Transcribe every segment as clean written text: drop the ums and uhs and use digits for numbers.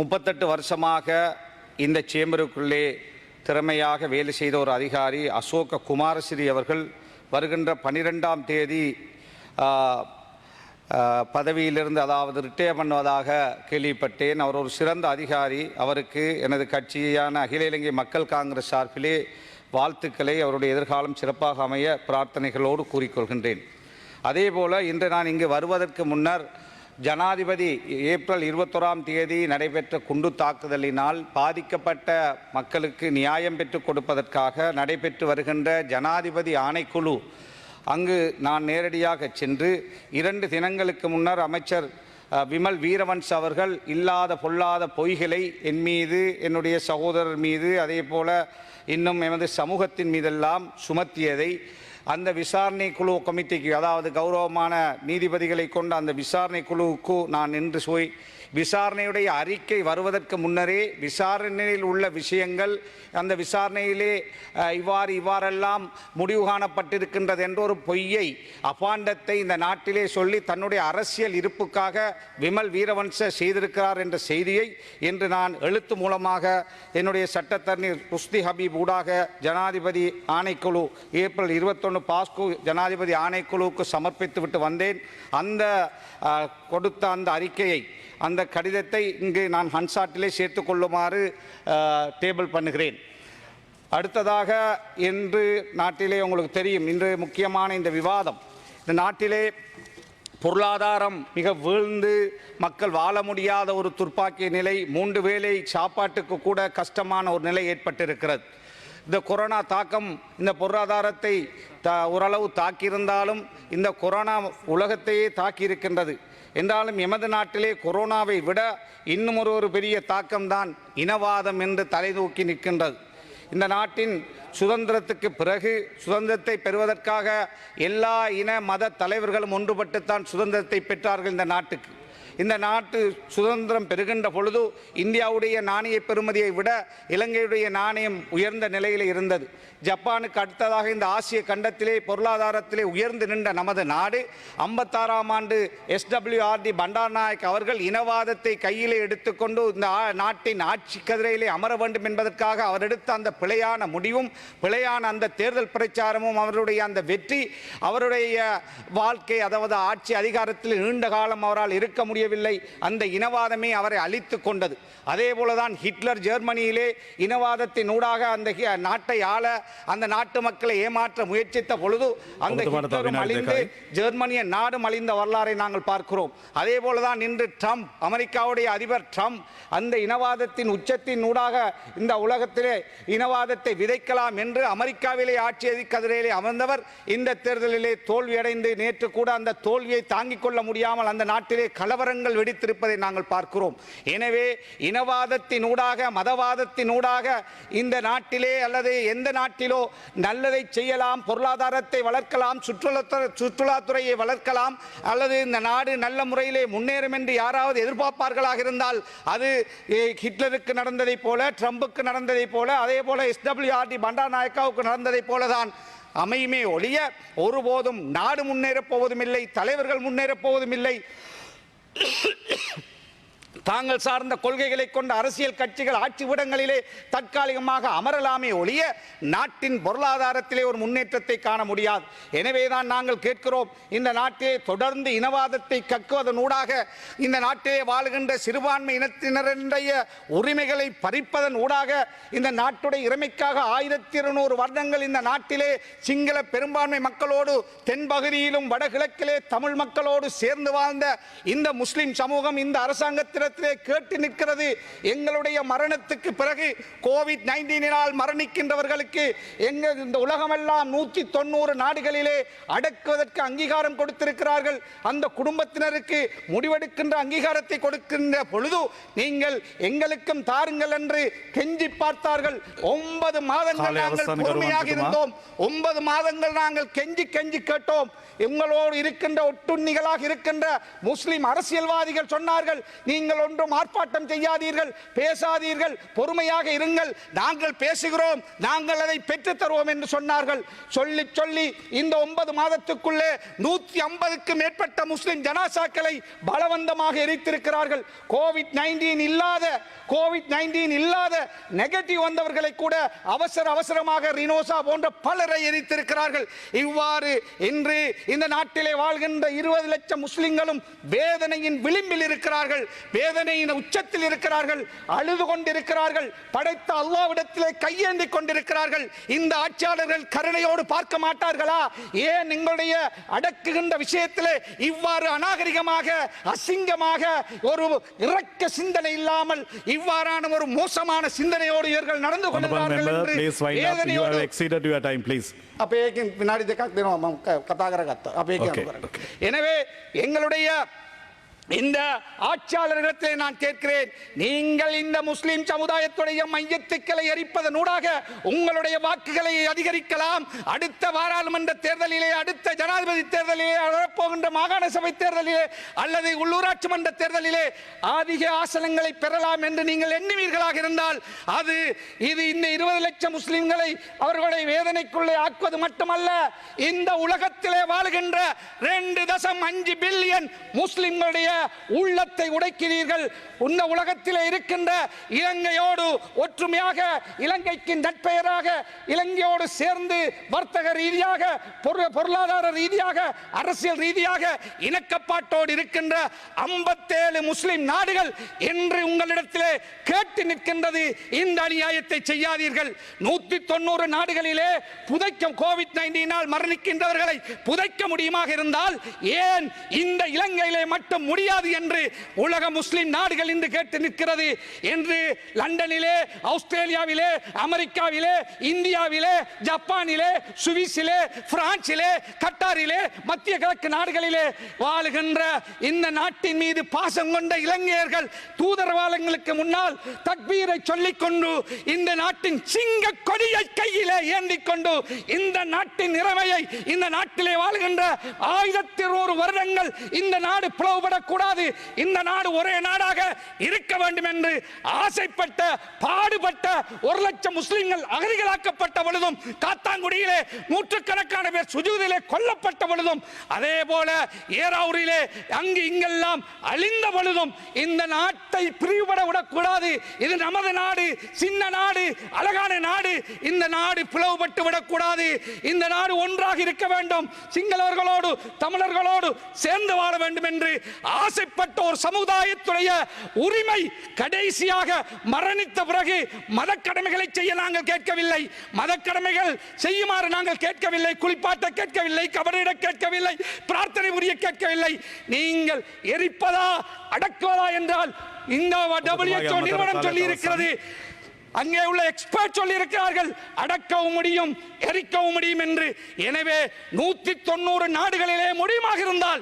38 வருஷமாக இந்த சேம்பருக்குள்ளே திறமையாக வேலை செய்த ஒரு அதிகாரி அசோக குமாரஸ்ரீ அவர்கள் வருகின்ற 12ஆம் தேதி பதவியிலிருந்து, அதாவது ரிட்டையர் பண்ணுவதாக கேள்விப்பட்டேன். அவர் ஒரு சிறந்த அதிகாரி. அவருக்கு எனது கட்சியான அகில இலங்கை மக்கள் காங்கிரஸ் சார்பிலே வாழ்த்துக்களை, அவருடைய எதிர்காலம் சிறப்பாக அமைய பிரார்த்தனைகளோடு கூறிக்கொள்கின்றேன். அதேபோல் இன்று நான் இங்கு வருவதற்கு முன்னர் ஜனாதிபதி ஏப்ரல் 21ஆம் தேதி நடைபெற்ற குண்டு தாக்குதலினால் பாதிக்கப்பட்ட மக்களுக்கு நியாயம் பெற்றுக் கொடுப்பதற்காக நடைபெற்று வருகின்ற ஜனாதிபதி ஆணைக்குழு அங்கு நான் நேரடியாக சென்று 2 தினங்களுக்கு முன்னர் அமைச்சர் விமல் வீரவன்ஸ் அவர்கள் இல்லாத பொல்லாத பொய்களை என் மீது, என்னுடைய சகோதரர் மீது, அதே போல் இன்னும் எமது சமூகத்தின் மீதெல்லாம் சுமத்தியதை அந்த விசாரணை குழு கமிட்டிக்கு, அதாவது கௌரவமான நீதிபதிகளை கொண்ட அந்த விசாரணை குழுவுக்கு நான் நின்று போய் விசாரணையுடைய அறிக்கை வருவதற்கு முன்னரே விசாரணையில் உள்ள விஷயங்கள், அந்த விசாரணையிலே இவ்வாறெல்லாம் முடிவு காணப்பட்டிருக்கின்றது என்ற ஒரு பொய்யை, அபாண்டத்தை இந்த நாட்டிலே சொல்லி தன்னுடைய அரசியல் இருப்புக்காக விமல் வீரவன்ச செய்திருக்கிறார் என்ற செய்தியை இன்று நான் எழுத்து மூலமாக என்னுடைய சட்டத்தரணி ருஷ்தி ஹபீப் ஊடாக ஜனாதிபதி ஆணைக்குழு ஏப்ரல் 21 பாஸ்கோ ஜனாதிபதி ஆணைக்குழுவுக்கு சமர்ப்பித்து விட்டு வந்தேன். அந்த கொடுத்த அந்த அறிக்கையை, அந்த கடிதத்தை இங்கு நான் ஹன்சாட்டிலே சேர்த்து கொள்ளுமாறு டேபிள் பண்ணுகிறேன். அடுத்ததாக, இன்று நாட்டிலே உங்களுக்கு தெரியும், இன்று முக்கியமான இந்த விவாதம், இந்த நாட்டிலே பொருளாதாரம் மிக வீழ்ந்து மக்கள் வாழ முடியாத ஒரு துர்ப்பாக்கிய நிலை, 3 வேளை சாப்பாட்டுக்கு கூட கஷ்டமான ஒரு நிலை ஏற்பட்டிருக்கிறது. இந்த கொரோனா தாக்கம் இந்த பொருளாதாரத்தை ஓரளவு தாக்கியிருந்தாலும் இந்த கொரோனா உலகத்தையே தாக்கியிருக்கின்றது. என்றாலும் எமது நாட்டிலே கொரோனாவை விட இன்னும் ஒரு பெரிய தாக்கம்தான் இனவாதம் என்று தலைதூக்கி நிற்கின்றது. இந்த நாட்டின் சுதந்திரத்துக்கு பிறகு சுதந்திரத்தை பெறுவதற்காக எல்லா இன மத தலைவர்களும் ஒன்றுபட்டுத்தான் சுதந்திரத்தை பெற்றார்கள். இந்த நாட்டு சுதந்திரம் பெறுகின்ற பொழுது இந்தியாவுடைய நாணய பெறுமதியை விட இலங்கையுடைய நாணயம் உயர்ந்த நிலையில் இருந்தது. ஜப்பானுக்கு அடுத்ததாக இந்த ஆசிய கண்டத்திலே பொருளாதாரத்திலே உயர்ந்து நின்ற நமது நாடு 56ஆம் ஆண்டு SWRD பண்டாரநாயக் அவர்கள் இனவாதத்தை கையிலே எடுத்துக்கொண்டு இந்த நாட்டின் ஆட்சி கதிரையிலே அமர வேண்டும் என்பதற்காக அவர் எடுத்த அந்த பிழையான முடிவும் பிழையான அந்த தேர்தல் பிரச்சாரமும் அவருடைய அந்த வெற்றி அவருடைய வாழ்க்கை, அதாவது ஆட்சி அதிகாரத்தில் நீண்ட காலம் அவரால் இருக்க முடியவில்லை. அந்த இனவாதமே அவரை அழித்து கொண்டது. அதே போலதான் ஹிட்லர் ஜெர்மனியிலே இனவாதத்தின் ஊடாக அந்த நாட்டை ஆள, அந்த நாட்டு மக்களை ஏமாற்ற முயற்சித்த பொழுது அந்த ஹிட்லரும் அழிந்து ஜெர்மனிய நாடு அழிந்த வரலாறை நாங்கள் பார்க்கிறோம். அதே போலதான் இன்று ட்ரம்ப், அமெரிக்காவுடைய அதிபர் ட்ரம்ப், அந்த இனவாதத்தின் உச்சத்தின் ஊடாக இந்த உலகத்திலே இனவாதத்தை விதைக்கலாம் என்று அமெரிக்காவிலே ஆட்சி கதிரையிலே அமர்ந்தவர் இந்த தேர்தலிலே தோல்வியடைந்து நேற்று கூட அந்த தோல்வியை தாங்கிக் கொள்ள முடியாமல் அந்த நாட்டிலே கலவரங்கள் வெடித்திருப்பதை நாங்கள் பார்க்கிறோம். எனவே இனவாதத்தின் ஊடாக, மதவாதத்தின் ஊடாக இந்த நாட்டிலே அல்லது எந்த நாட்டிலோ நல்லதை செய்யலாம், பொருளாதாரத்தை வளர்க்கலாம், சுற்றுலாத்துறையை வளர்க்கலாம், அல்லது இந்த நாடு நல்ல முறையிலே முன்னேறும் என்று யாராவது எதிர்பார்ப்பார்களாக இருந்தால் அது ஹிட்லருக்கு நடந்ததை போல, ட்ரம்புக்கு நடந்ததை போல, அதே போல SWRD பண்டாரநாயக்காவுக்கு நடந்ததை போலதான் அமையுமே ஒழிய ஒருபோதும் நாடு முன்னேறப் போவதும் இல்லை, தலைவர்கள் முன்னேறப் போவதும் இல்லை. தாங்கள் சார்ந்த கொள்கைகளை கொண்ட அரசியல் கட்சிகள் ஆட்சி விடங்களிலே தற்காலிகமாக அமரலாமே ஒழிய நாட்டின் பொருளாதாரத்திலே ஒரு முன்னேற்றத்தை காண முடியாது. எனவேதான் நாங்கள் கேட்கிறோம், இந்த நாட்டிலே தொடர்ந்து இனவாதத்தை கக்குவதனூடாக இந்த நாட்டிலே வாழுகின்ற சிறுபான்மை இனத்தினருடைய உரிமைகளை பறிப்பதன் ஊடாக இந்த நாட்டுடைய இறைமைக்காக 1200 வருடங்கள் இந்த நாட்டிலே சிங்கள பெரும்பான்மை மக்களோடு தென்பகுதியிலும் வடகிழக்கிலே தமிழ் மக்களோடு சேர்ந்து வாழ்ந்த இந்த முஸ்லிம் சமூகம் இந்த அரசாங்கத்தில் கேட்டு நிற்கிறது. எங்களுடைய மரணத்துக்கு பிறகு கோவிட்-19 மரணிக்கின்றவர்களுக்கு இந்த உலகமெல்லாம் 190 நாடுகளிலே அடக்குவதற்கு அங்கீகாரம் கொடுத்திருக்கிறார்கள். அந்த குடும்பத்தினருக்கு முடிவெடுக்கின்ற அங்கீகாரத்தை கொடுக்கின்ற பொழுது நீங்கள் எங்களுக்கும் தாருங்கள் என்று கெஞ்சி பார்த்தார்கள். 9 மாதங்கள் நாங்கள் பொறுமையாக இருந்தோம். 9 மாதங்கள் நாங்கள் கெஞ்சி கேட்டோம். எங்களோடு இருக்கின்ற ஒட்டுண்ணிகளாக இருக்கின்ற முஸ்லிம் அரசியல்வாதிகள் சொன்னார்கள், நீங்கள் நீங்கள் ஒன்றும் ஆர்ப்பாட்டம் செய்யாதீர்கள், பேசாதீர்கள், பொறுமையாக இருங்கள், நாங்கள் பேசுகிறோம், நாங்கள் அதை பெற்றுத் தருவோம் என்று சொன்னார்கள். சொல்லி சொல்லி இந்த 9 மாதத்துக்குள்ளே 150க்கு மேற்பட்ட முஸ்லிம் ஜனாசாக்களை பலவந்தமாக எரித்திருக்கிறார்கள். கோவிட்-19 இல்லாத நெகட்டிவ் வந்தவர்களை கூட அவசரமாக ரினோசா போன்ற பலரை எரித்திருக்கிறார்கள். இவ்வாறு இன்று இந்த நாட்டிலே வாழ்கின்ற 20 லட்சம் முஸ்லிம்களும் வேதனையின் விளிம்பில் இருக்கிறார்கள், வேதனையின் உச்சத்தில் இருக்கிறார்கள், அழுது கொண்டிருக்கிறார்கள், படைத்த அல்லாஹ்விடத்திலே கையேந்தி கொண்டிருக்கிறார்கள். இந்த ஆட்சியாளர்கள் கருணையோடு பார்க்க மாட்டார்களா? ஏன் எங்களுடைய அடக்குகின்ற விஷயத்திலே இவ்வாறு அநாகரிகமாக, அசிங்கமாக, ஒரு இரக்க சிந்தனை இல்லாமல் இவ்வாறான ஒரு மோசமான சிந்தனையோடு இவர்கள் நடந்து கொள்கிறார்கள் என்று எனவே எங்களுடைய இந்த ஆட்சியாளர்களிடத்தில் நான் கேட்கிறேன், நீங்கள் இந்த முஸ்லிம் சமுதாயத்துடைய மையத்துக்களை எரிப்பதனூடாக உங்களுடைய வாக்குகளை அதிகரிக்கலாம். அடுத்த பாராளுமன்ற தேர்தலிலே, அடுத்த ஜனாதிபதி தேர்தலிலே, வரப்போகின்ற மாகாண சபை தேர்தலிலே அல்லது உள்ளூராட்சி மன்ற தேர்தலிலே அதிக ஆசனங்களை பெறலாம் என்று நீங்கள் எண்ணுவீர்களாக இருந்தால் இது இந்த 20 லட்சம் முஸ்லிம்களை அவர்களுடைய வேதனைக்குள்ளே ஆக்குவது மட்டுமல்ல, இந்த உலகத்திலே வாழ்கின்ற 2.5 பில்லியன் முஸ்லிம்களுடைய உள்ளத்தை உடைக்கிறீர்கள். இந்த உலகத்திலே இருக்கின்ற இலங்கையோடு ஒற்றுமையாக, இலங்கைக்கு நட்பெயராக, இலங்கையோடு சேர்ந்து வர்த்தக ரீதியாக, பொருளாதார ரீதியாக, அரசியல் ரீதியாக இணக்கப்பாட்டோடு இருக்கின்ற 57 முஸ்லிம் நாடுகள் என்று உங்களிடத்திலே கேட்டு நிற்கின்றது. இந்த அநியாயத்தை செய்யாதீர்கள். 190 நாடுகளிலே புதைக்கும் கோவிட்-19 மரணிக்கின்றவர்களை புதைக்க முடியுமாக இருந்தால் ஏன் இந்த இலங்கையிலே மட்டும் முடியாது என்று உலக முஸ்லிம் நாடுகள் இன்று கேட்டு நிற்கிறது என்று லண்டனிலே, ஆஸ்திரேலியாவிலே, அமெரிக்காவிலே, இந்தியாவிலே, ஜப்பானிலே, சுவிஸிலே, பிரான்சிலே, கட்டாரிலே, மத்திய கிழக்கு நாடுகளிலே வாழுகின்ற இந்த நாட்டின் மீது பாசம் கொண்ட இலங்கையர்கள் தூதரவாளங்களுக்கு முன்னால் தக்பீரை சொல்லிக் கொண்டு இந்த நாட்டின் சிங்க கொடியை கையிலே ஏந்திக் கொண்டு இந்த நாட்டின் நிலைமையை, இந்த நாட்டிலே வாழ்கின்ற 1100 வருடங்கள் இந்த நாடு பிளவுபடக்கூடாது, இந்த நாடு ஒரே நாடாக இருக்க வேண்டும் என்று ஆசைப்பட்ட, பாடுபட்ட 1 லட்சம் முஸ்லிம்கள் அகதிகளாக்கப்பட்ட பொழுதும், காத்தாங்குடியிலே நூற்றுக்கணக்கான பேர் சுஜூதிலே கொல்லப்பட்ட பொழுதும், அதே போல ஏராவூரிலே அங்கு இங்கெல்லாம் அழிந்த பொழுதும் இந்த நாட்டை பிரிவுபட விடக்கூடாது. இது நமது நாடு, சின்ன நாடு, அழகான நாடு. இந்த நாடு பிளவுபட்டு விடக்கூடாது. இந்த நாடு ஒன்றாக இருக்க வேண்டும், சிங்களவர்களோடு தமிழர்களோடு சேர்ந்து வாழ வேண்டும் என்று ஆசைப்பட்ட ஒரு சமுதாயத்துடைய உரிமை கடைசியாக மரணித்த பிறகு மதக்கடமைகளை செய்ய நாங்கள் கேட்கவில்லை, மதக்கடமைகள் செய்யுமாறு நாங்கள் கேட்கவில்லை, குளிப்பாட்ட கேட்கவில்லை, கபடிட கேட்கவில்லை, பிரார்த்தனை புரிய கேட்கவில்லை. நீங்கள் எரிப்பதா அடக்குவதா என்றால் இந்த WHO நிறுவனம் சொல்லி இருக்கிறது, அங்கே உள்ள எக்ஸ்பர்ட் சொல்லி இருக்கிறார்கள், அடக்கவும் முடியும், எரிக்கவும் முடியும் என்று. எனவே 190 நாடுகளிலே முடியுமாக இருந்தால்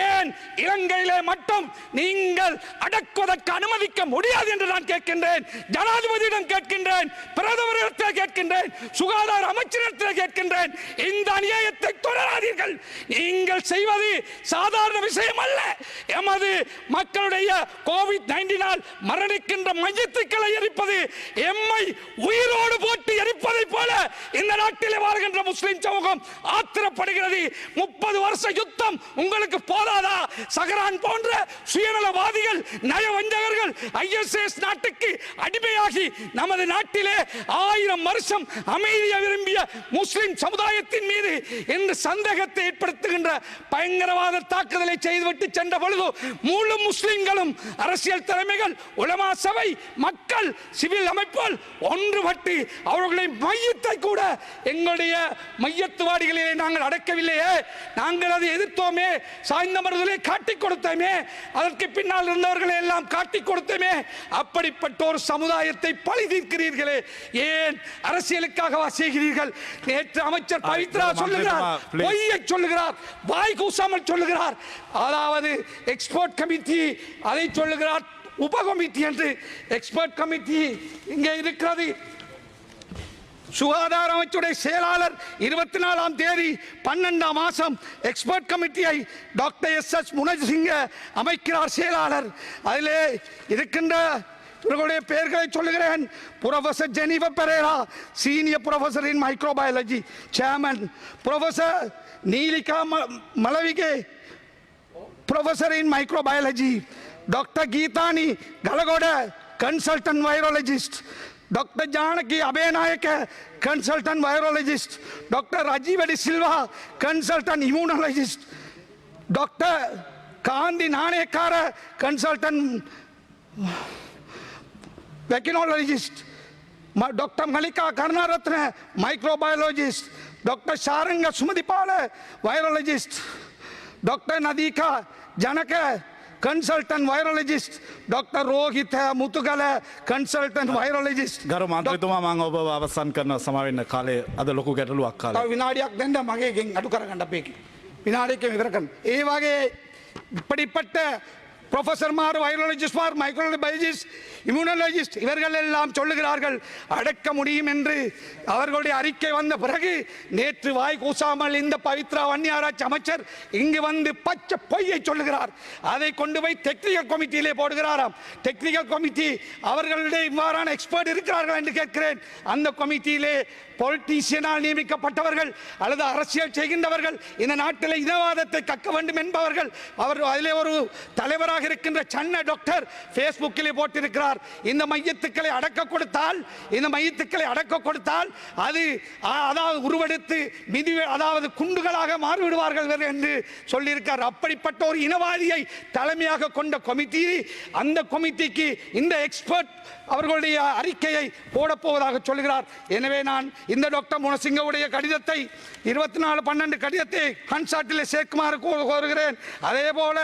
ஏன் இலங்கையிலே மட்டும் நீங்கள் அடக்குவதற்கு அனுமதிக்க முடியாது என்று நான் கேட்கின்றேன். ஜனாதிபதியிடம் கேட்கின்றேன், பிரதமரிடத்தில் கேட்கின்றேன், சுகாதார அமைச்சரிடத்தில் கேட்கின்றேன். இந்த அநியாயத்தை தொடராதீர்கள். நீங்கள் செய்வது சாதாரண விஷயம் அல்ல. எமது மக்களுடைய கோவிட்-19 மரணிக்கின்ற மையத்துக்களை எரிப்பது எம்மை உயிரோடு போட்டு எரிப்பதை போல இந்த நாட்டிலே வாழ்கின்ற முஸ்லிம் சமூகம் ஆத்திரப்படுகிறது. 30 வருஷ யுத்தம் உங்களுக்கு போதாதா? சஹரான் போன்ற சுயநலவாதிகள், நயவஞ்சகர்கள் ISIS நாட்டுக்கு அடிமையாகி நமது நாட்டிலே 1000 வருஷம் அமைதியை விரும்பிய முஸ்லிம் சமுதாயத்தின் மீது இந்த சந்தேகத்தை ஏற்படுத்துகின்ற பயங்கரவாத தாக்குதலை செய்துவிட்டு சென்ற பொழுது முழு முஸ்லிம்களும், அரசியல் தலைமைகள், உலமா சபை, மக்கள், சிவில் அமைப்புகள் ஒன்றுபட்டு அவர்களை மையத்தை கூட எங்களுடைய மையத்துவாடிகளிலே நாங்கள் அடக்கவில்லையே, நாங்கள் அதை எதிர்த்தோமே, சாய்ந்த மருதிலே காட்டிக் கொடுத்தோமே, அதற்கு பின்னால் இருந்தவர்களை எல்லாம் காட்டிக் கொடுத்தோமே. அப்படிப்பட்ட ஒரு சமுதாயத்தை பழி தீர்க்கிறீர்களே, ஏன் அரசியலுக்காக செய்கிறீர்கள்? நேற்று அமைச்சர் பவித்ரா சொல்லுகிறார், பொய்யை சொல்லுகிறார், வாய் கூசாமல் சொல்லுகிறார். அதாவது எக்ஸ்போர்ட் கமிட்டி அதை சொல்லுகிறார், உப கமிட்டி என்று. எக்ஸ்பர்ட் கமிட்டி இங்கே இருக்கிறது, சுகாதார அமைச்சுடைய செயலாளர் 24ஆம் தேதி 12ஆம் மாதம் எக்ஸ்பர்ட் கமிட்டியை டாக்டர் எஸ் முனசிங்க அமைக்கிறார் செயலாளர். அதிலே இருக்கின்ற இவர்களுடைய பெயர்களை சொல்லுகிறேன். Professor Jennifer Perera, senior professor in microbiology chairman. Professor Neelika Malavige, professor in microbiology. Doctor Geethani Galagoda, consultant virologist. Doctor Janaki Abeynayake, consultant virologist. Doctor Rajiva de Silva, consultant immunologist. Doctor Kanthi Nanayakkara, consultant vaccinologist. Doctor Mallika Karunaratne, microbiologist. Doctor Sharanga Sumathipala, virologist. Doctor Nadeeka Janaka, consultant virologist. Dr. Rohit Muthugala, consultant virologist. ගරු මන්ත්‍රීතුමා මම ඔබ අවසන් කරන සමාවෙන්න කාලේ අද ලොකු ගැටලුවක් කාලේ. තව විනාඩියක් දෙන්න මගේකින් අඩු කරගන්න අපේ. විනාඩියකින් විතර කරන්න. ඒ වගේ இப்படிப்பட்ட ப்ரொஃபஸர்மார், வைரலஜிஸ்ட்மார், மைக்ரோபயாலஜிஸ்ட், இம்யூனாலஜிஸ்ட் இவர்கள் எல்லாம் சொல்லுகிறார்கள் அடக்க முடியும் என்று. அவர்களுடைய அறிக்கை வந்த பிறகு நேற்று வாய் கூசாமல் இந்த பவித்ரா வன்னியாராய்ச்சி அமைச்சர் இங்கு வந்து பச்சை பொய்யை சொல்லுகிறார். அதை கொண்டு போய் டெக்னிக்கல் கமிட்டியிலே போடுகிறாராம். டெக்னிக்கல் கமிட்டி அவர்களுடைய இவ்வாறான எக்ஸ்பர்ட் இருக்கிறார்கள் என்று கேட்கிறேன். அந்த கமிட்டியிலே பொலிட்டீசியனால் நியமிக்கப்பட்டவர்கள் அல்லது அரசியல் செய்கின்றவர்கள், இந்த நாட்டில் இனவாதத்தை கக்க வேண்டும் என்பவர்கள். அவர் அதிலே ஒரு தலைவராக இருக்கின்ற சன்ன டாக்டர் பேஸ்புக்கிலே போட்டிருக்கிறார், இந்த மையத்துக்களை அடக்க கொடுத்தால், இந்த மையத்துக்களை அடக்க கொடுத்தால் அது அதாவது உருவெடுத்து அதாவது குண்டுகளாக மாறிவிடுவார்கள் என்று சொல்லியிருக்கார். அப்படிப்பட்ட ஒரு இனவாதியை தலைமையாக கொண்ட கமிட்டி, அந்த கமிட்டிக்கு இந்த எக்ஸ்பர்ட் அவர்களுடைய அறிக்கையை போடப்போவதாக சொல்கிறார். எனவே நான் இந்த டாக்டர் முனசிங்கவுடைய கடிதத்தை 24/12 கடிதத்தை ஹன்சாட்டிலே சேர்க்குமாறு கோருகிறேன். அதே போல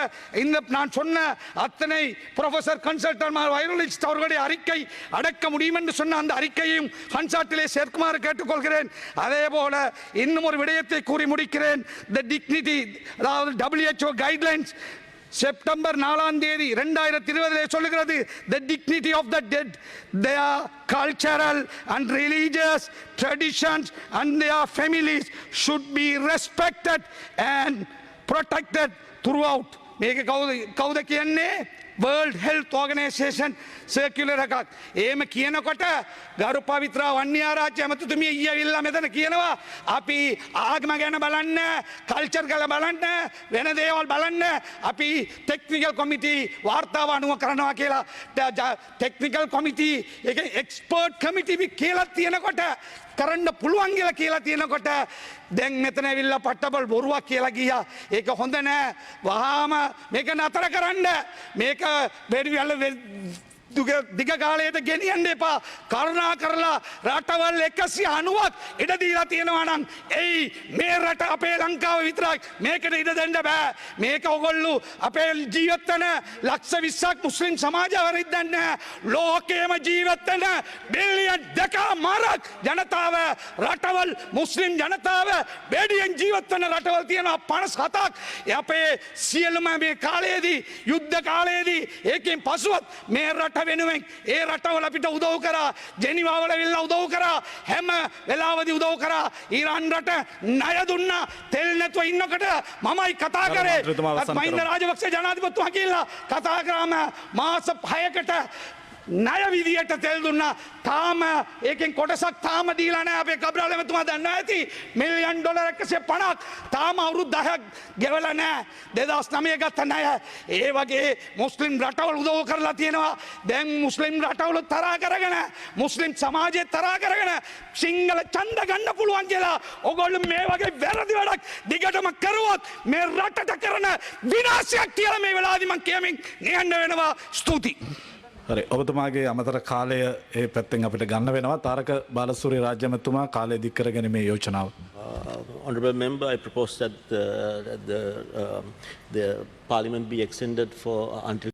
இந்த நான் சொன்ன அத்தனை ப்ரொஃபசர் கன்சல்டன்ட் வைரலஜிஸ்ட் அவர்களுடைய அறிக்கை அடக்க முடியும் என்று சொன்ன அந்த அறிக்கையும் ஹன்சாட்டிலே சேர்க்குமாறு கேட்டுக்கொள்கிறேன். அதே போல இன்னும் ஒரு விடயத்தை கூறி முடிக்கிறேன். தி டிக்னிட்டி, அதாவது WHO கைட்லைன்ஸ் செப்டம்பர் 4ஆம் தேதி 2020 சொல்லுகிறது, the dignity of the dead, their cultural and religious traditions and their families should be respected and protected throughout. මේක කවුද කියන්නේ? World Health Organization circular එකක්. එහෙම කියනකොට ගරු පවිත්‍රා වන්නියාරාච්චි ඇමතිතුමිය ඊයවිල්ලා මෙතන කියනවා අපි ආගම ගැන බලන්න, කල්චර් ගැන බලන්න, වෙන දේවල් බලන්න අපි ටෙක්නිකල් කොමිටි වාර්තාව අනුව කරනවා කියලා. ටෙක්නිකල් කොමිටි එක එක්ස්පර්ට් කමිටි කියලා තියෙනකොට කරන්න පුළුවන් කියලා තියෙනකොට දැන් මෙතන ඇවිල්ලා පට්ටබල් බොරුවක් කියලා ගියා. ඒක හොඳ නෑ. වහාම මේක නතර කරන්න. මේක දිග කාලයට ගෙනියන්න එපා. කරුණා කරලා රටවල් 190ක් ඉඩ දීලා තියෙනවා නම් එයි මේ රට අපේ ලංකාව විතරයි. මේකට ඉඩ දෙන්න බෑ. මේක ඔයගොල්ලෝ අපේ ජීවත් වෙන ලක්ෂ 20ක් මුස්ලිම් සමාජවරින් දන්නේ ලෝකයේම ජීවත් වෙන බිලියන් 2.5ක් ජනතාව රටවල් මුස්ලිම් ජනතාව බෙඩියෙන් ජීවත් වෙන රටවල් තියෙනවා 57ක්. අපේ සියලුම මේ කාලයේදී යුද්ධ කාලයේදී ඒකෙන් පසුවත් මේ රට වෙනුවෙන් ඒ රටවල අපිට උදව් කරා. ජෙනීවාවල වෙලා උදව් කරා. හැම වෙලාවදී උදව් කරා. ඊරාන් රට ණය දුන්නා. තෙල් නැතුව ඉන්නකොට මමයි කතා කරේ. මහින්ද රාජපක්ෂ ජනාධිපතිතුමා කියලා කතා කරාම මාස 6කට ණය විදියට තෙල් දුන්නා. තාම ඒකෙන් කොටසක් තාම දීලා නැහැ. අපේ කබ්‍රාල් එමතුමා දන්නවා ඇති මිලියන් ඩොලර් 150ක් තාම අවුරුදු 10ක් ගෙවලා නැහැ. 2009 ගත්ත ණය. ඒ වගේ මුස්ලිම් රටවල් උදව් කරලා තියෙනවා. දැන් මුස්ලිම් රටවල් තරහා කරගෙන, මුස්ලිම් සමාජය තරහා කරගෙන සිංහල ඡන්ද ගන්න පුළුවන් කියලා ඔයගොල්ලෝ මේ වගේ වැරදි වැඩක් දිගටම කරුවොත් මේ රටට කරන විනාශයක් කියලා මේ වෙලාවේදී මම කියමින් නියන්න වෙනවා. ස්තුතියි. හරි, ඔබතුමාගේ අමතර කාලය ඒ පැත්තෙන් අපිට ගන්න වෙනවා. තාරක බාලසූරිය රාජ්‍ය ඇමතුමා කාලය දික් කරගැනීමේ යෝජනාව. Honourable Member, I propose that the Parliament be extended for until